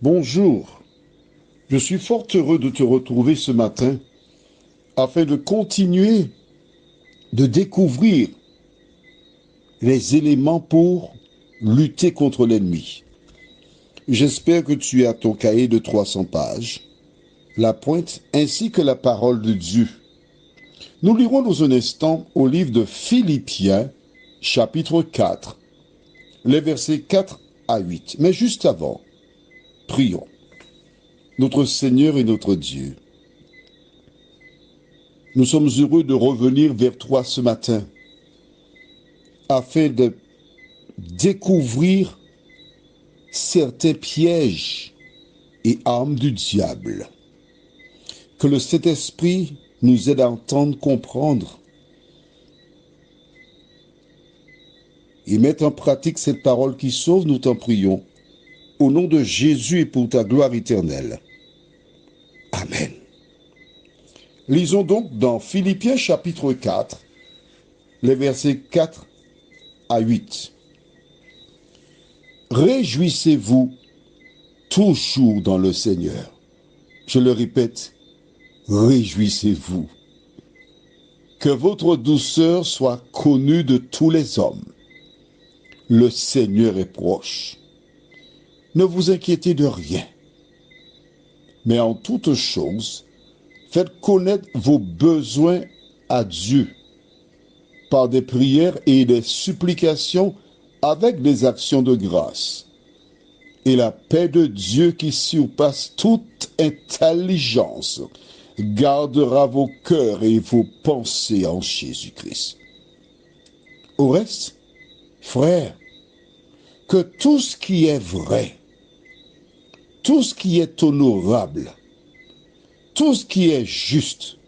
Bonjour, je suis fort heureux de te retrouver ce matin afin de continuer de découvrir les éléments pour lutter contre l'ennemi. J'espère que tu as ton cahier de 300 pages, la pointe ainsi que la parole de Dieu. Nous lirons dans un instant au livre de Philippiens, chapitre 4, les versets 4 à 8. Mais juste avant, prions. Notre Seigneur et notre Dieu, nous sommes heureux de revenir vers toi ce matin afin de découvrir certains pièges et armes du diable. Que le Saint-Esprit nous aide à entendre, comprendre et mettre en pratique cette parole qui sauve, nous t'en prions. Au nom de Jésus et pour ta gloire éternelle. Amen. Lisons donc dans Philippiens chapitre 4, les versets 4 à 8. Réjouissez-vous toujours dans le Seigneur. Je le répète, réjouissez-vous. Que votre douceur soit connue de tous les hommes. Le Seigneur est proche. Ne vous inquiétez de rien, mais en toutes choses, faites connaître vos besoins à Dieu par des prières et des supplications avec des actions de grâce. Et la paix de Dieu qui surpasse toute intelligence gardera vos cœurs et vos pensées en Jésus-Christ. Au reste, frères, que tout ce qui est vrai, tout ce qui est honorable, tout ce qui est juste,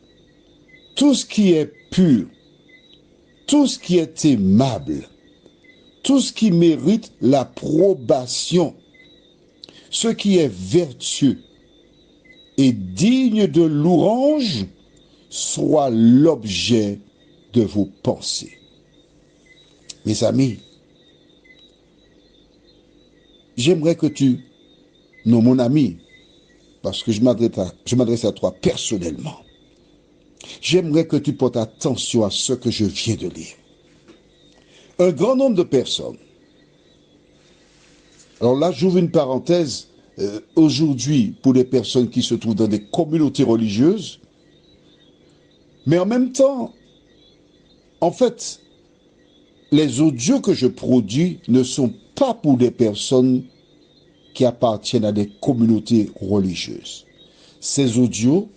tout ce qui est pur, tout ce qui est aimable, tout ce qui mérite l'approbation, ce qui est vertueux et digne de louange, soit l'objet de vos pensées. Mes amis, j'aimerais que tu, non mon ami, parce que je m'adresse à toi personnellement, j'aimerais que tu portes attention à ce que je viens de lire. Un grand nombre de personnes, alors là j'ouvre une parenthèse, aujourd'hui pour les personnes qui se trouvent dans des communautés religieuses, mais en même temps, en fait, les audios que je produis ne sont pas pour des personnes qui appartiennent à des communautés religieuses. Ces audios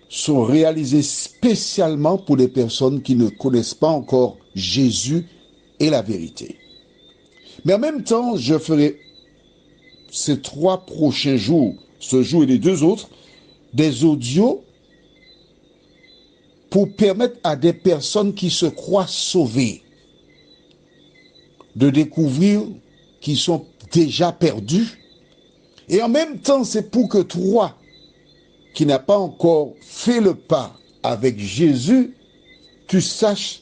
sont réalisés spécialement pour les personnes qui ne connaissent pas encore Jésus et la vérité. Mais en même temps, je ferai ces 3 prochains jours, ce jour et les 2 autres, des audios pour permettre à des personnes qui se croient sauvées de découvrir qu'ils sont déjà perdus. Et en même temps, c'est pour que toi, qui n'as pas encore fait le pas avec Jésus, tu saches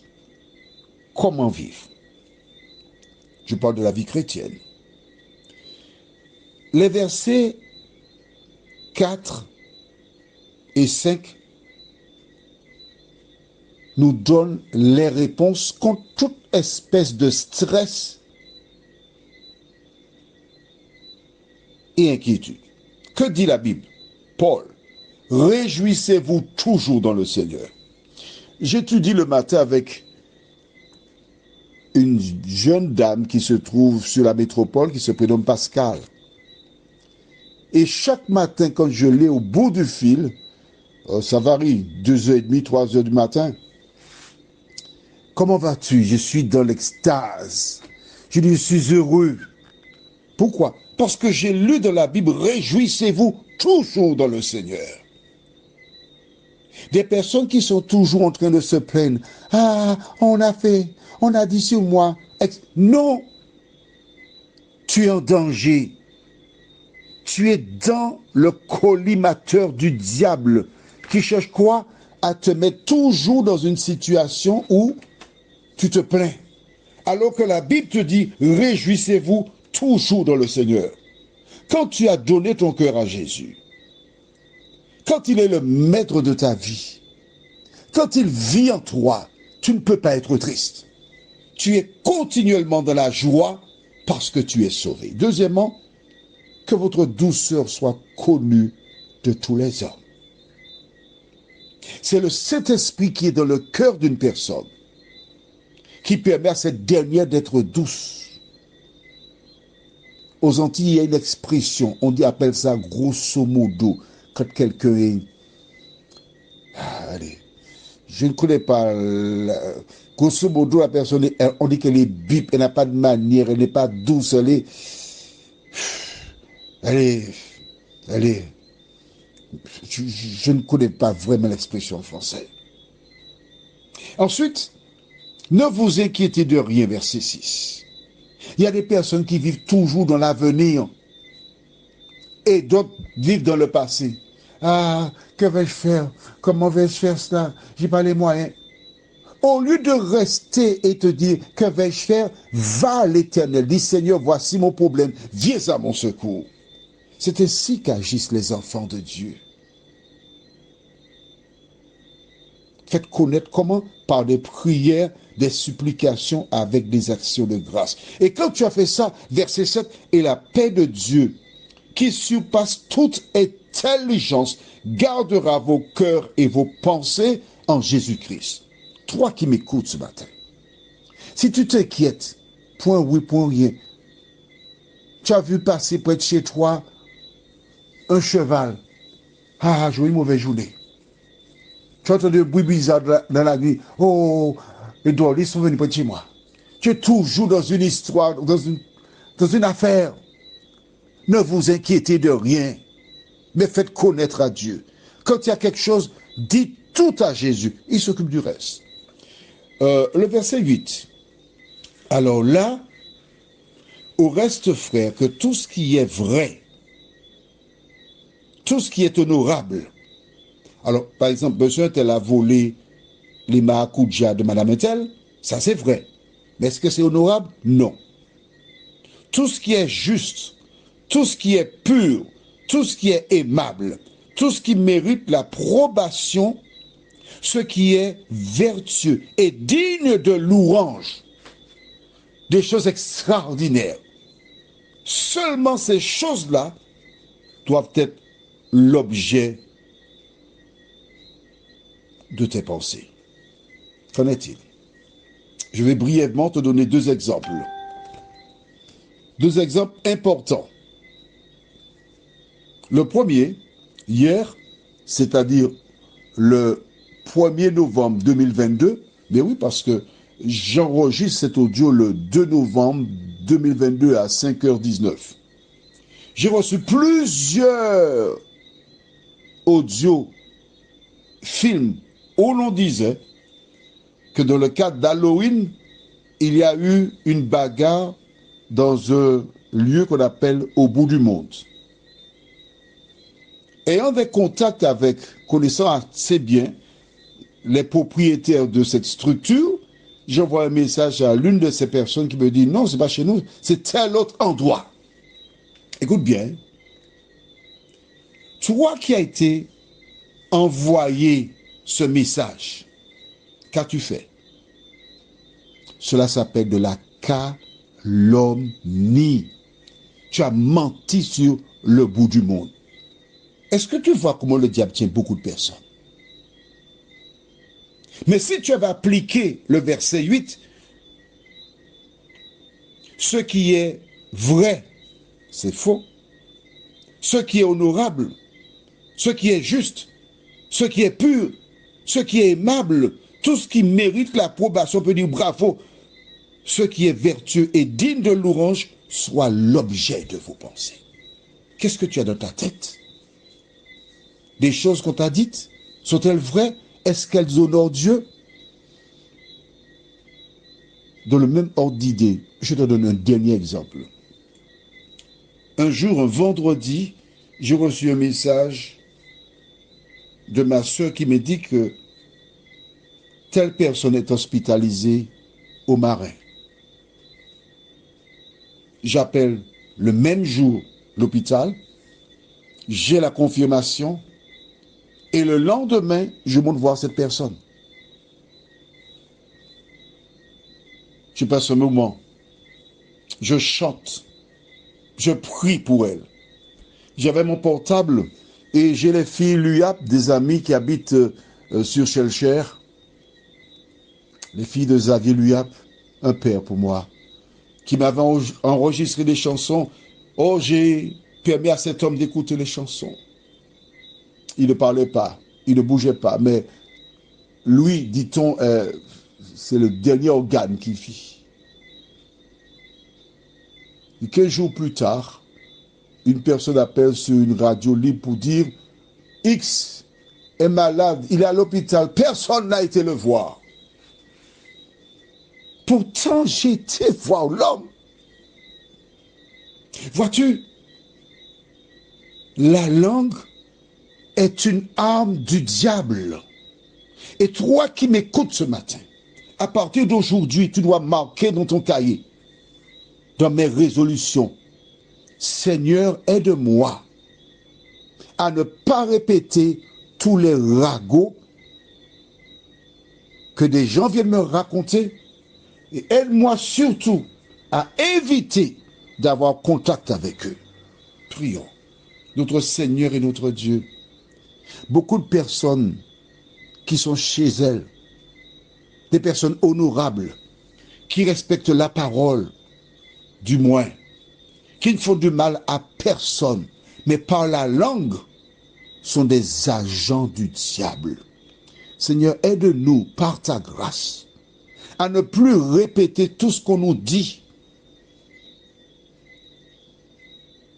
comment vivre. Je parle de la vie chrétienne. Les versets 4 et 5 nous donnent les réponses contre toute espèce de stress et inquiétude. Que dit la Bible? Paul, réjouissez-vous toujours dans le Seigneur. J'étudie le matin avec une jeune dame qui se trouve sur la métropole, qui se prénomme Pascal. Et chaque matin, quand je l'ai au bout du fil, ça varie, 2h30, 3h du matin. Comment vas-tu? Je suis dans l'extase. Je dis, je suis heureux. Pourquoi? Parce que j'ai lu dans la Bible, réjouissez-vous toujours dans le Seigneur. Des personnes qui sont toujours en train de se plaindre. Ah, on a dit sur moi. Non, tu es en danger. Tu es dans le collimateur du diable qui cherche quoi? À te mettre toujours dans une situation où tu te plains. Alors que la Bible te dit, réjouissez-vous toujours dans le Seigneur. Quand tu as donné ton cœur à Jésus, quand il est le maître de ta vie, quand il vit en toi, tu ne peux pas être triste. Tu es continuellement dans la joie parce que tu es sauvé. Deuxièmement, que votre douceur soit connue de tous les hommes. C'est le Saint-Esprit qui est dans le cœur d'une personne qui permet à cette dernière d'être douce. Aux Antilles, il y a une expression, appelle ça grosso modo, quand quelqu'un est... allez, je ne connais pas... grosso modo, la personne, on dit qu'elle est bip, elle n'a pas de manière, elle n'est pas douce, elle est... Je ne connais pas vraiment l'expression en français. Ensuite, ne vous inquiétez de rien, verset 6. Il y a des personnes qui vivent toujours dans l'avenir et d'autres vivent dans le passé. Ah, que vais-je faire? Comment vais-je faire cela? J'ai pas les moyens. Au lieu de rester et te dire, que vais-je faire? Va à l'Éternel, dis Seigneur, voici mon problème, viens à mon secours. C'est ainsi qu'agissent les enfants de Dieu. Faites connaître comment? Par des prières, des supplications avec des actions de grâce. Et quand tu as fait ça, verset 7, et la paix de Dieu, qui surpasse toute intelligence, gardera vos cœurs et vos pensées en Jésus-Christ. Toi qui m'écoutes ce matin, si tu t'inquiètes, point oui, point rien, tu as vu passer près de chez toi un cheval. Ah, j'ai eu une mauvaise journée. Tu as entendu un bruit bizarre dans la nuit. Oh, Edouard, ils sont venus près de chez moi. Tu es toujours dans une histoire, dans une affaire. Ne vous inquiétez de rien, mais faites connaître à Dieu. Quand il y a quelque chose, dites tout à Jésus. Il s'occupe du reste. Le verset 8. Alors là, au reste, frère, que tout ce qui est vrai, tout ce qui est honorable. Alors, par exemple, monsieur tel a volé les maracujas de madame Etel, ça c'est vrai. Mais est-ce que c'est honorable? Non. Tout ce qui est juste, tout ce qui est pur, tout ce qui est aimable, tout ce qui mérite l'approbation, ce qui est vertueux et digne de louange, des choses extraordinaires. Seulement ces choses-là doivent être l'objet de tes pensées. Qu'en est-il? Je vais brièvement te donner deux exemples. Deux exemples importants. Le premier, hier, c'est-à-dire le 1er novembre 2022, mais oui, parce que j'enregistre cet audio le 2 novembre 2022 à 5h19. J'ai reçu plusieurs audios, films, où l'on disait que dans le cadre d'Halloween, il y a eu une bagarre dans un lieu qu'on appelle au bout du monde. Ayant des contacts avec, connaissant assez bien les propriétaires de cette structure, j'envoie un message à l'une de ces personnes qui me dit non, c'est pas chez nous, c'est tel autre endroit. Écoute bien, toi qui as été envoyé ce message, qu'as-tu fait? Cela s'appelle de la calomnie. Tu as menti sur le bout du monde. Est-ce que tu vois comment le diable tient beaucoup de personnes? Mais si tu avais appliqué le verset 8, ce qui est vrai, c'est faux. Ce qui est honorable, ce qui est juste, ce qui est pur, ce qui est aimable, tout ce qui mérite l'approbation, on peut dire bravo, ce qui est vertueux et digne de louange soit l'objet de vos pensées. Qu'est-ce que tu as dans ta tête? Des choses qu'on t'a dites, sont-elles vraies? Est-ce qu'elles honorent Dieu? Dans le même ordre d'idée, je te donne un dernier exemple. Un jour, un vendredi, j'ai reçu un message de ma soeur qui me dit que telle personne est hospitalisée au Marais. J'appelle le même jour l'hôpital, j'ai la confirmation, et le lendemain, je monte voir cette personne. Je passe un moment, je chante, je prie pour elle. J'avais mon portable et j'ai les filles Luyap, des amis qui habitent sur Shelcher. Les filles de Xavier Luyap, un père pour moi, qui m'avait enregistré des chansons. Oh, j'ai permis à cet homme d'écouter les chansons. Il ne parlait pas, il ne bougeait pas, mais lui, dit-on, c'est le dernier organe qui vit. Et 15 jours plus tard, une personne appelle sur une radio libre pour dire X est malade, il est à l'hôpital, personne n'a été le voir. Pourtant, j'ai été voir l'homme. Vois-tu, la langue est une arme du diable. Et toi qui m'écoutes ce matin, à partir d'aujourd'hui, tu dois marquer dans ton cahier, dans mes résolutions, Seigneur, aide-moi à ne pas répéter tous les ragots que des gens viennent me raconter et aide-moi surtout à éviter d'avoir contact avec eux. Prions. Notre Seigneur et notre Dieu, beaucoup de personnes qui sont chez elles, des personnes honorables, qui respectent la parole, du moins, qui ne font du mal à personne, mais par la langue, sont des agents du diable. Seigneur, aide-nous par ta grâce à ne plus répéter tout ce qu'on nous dit.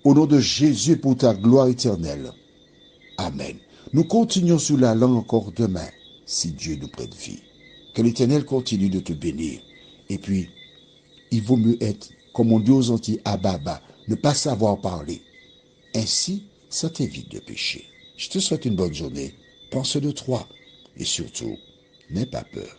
Au nom de Jésus, pour ta gloire éternelle. Amen. Nous continuons sur la langue encore demain, si Dieu nous prête vie. Que l'Éternel continue de te bénir. Et puis, il vaut mieux être, comme on dit aux Antilles, à baba, ne pas savoir parler. Ainsi, ça t'évite de pécher. Je te souhaite une bonne journée. Pense de toi. Et surtout, n'aie pas peur.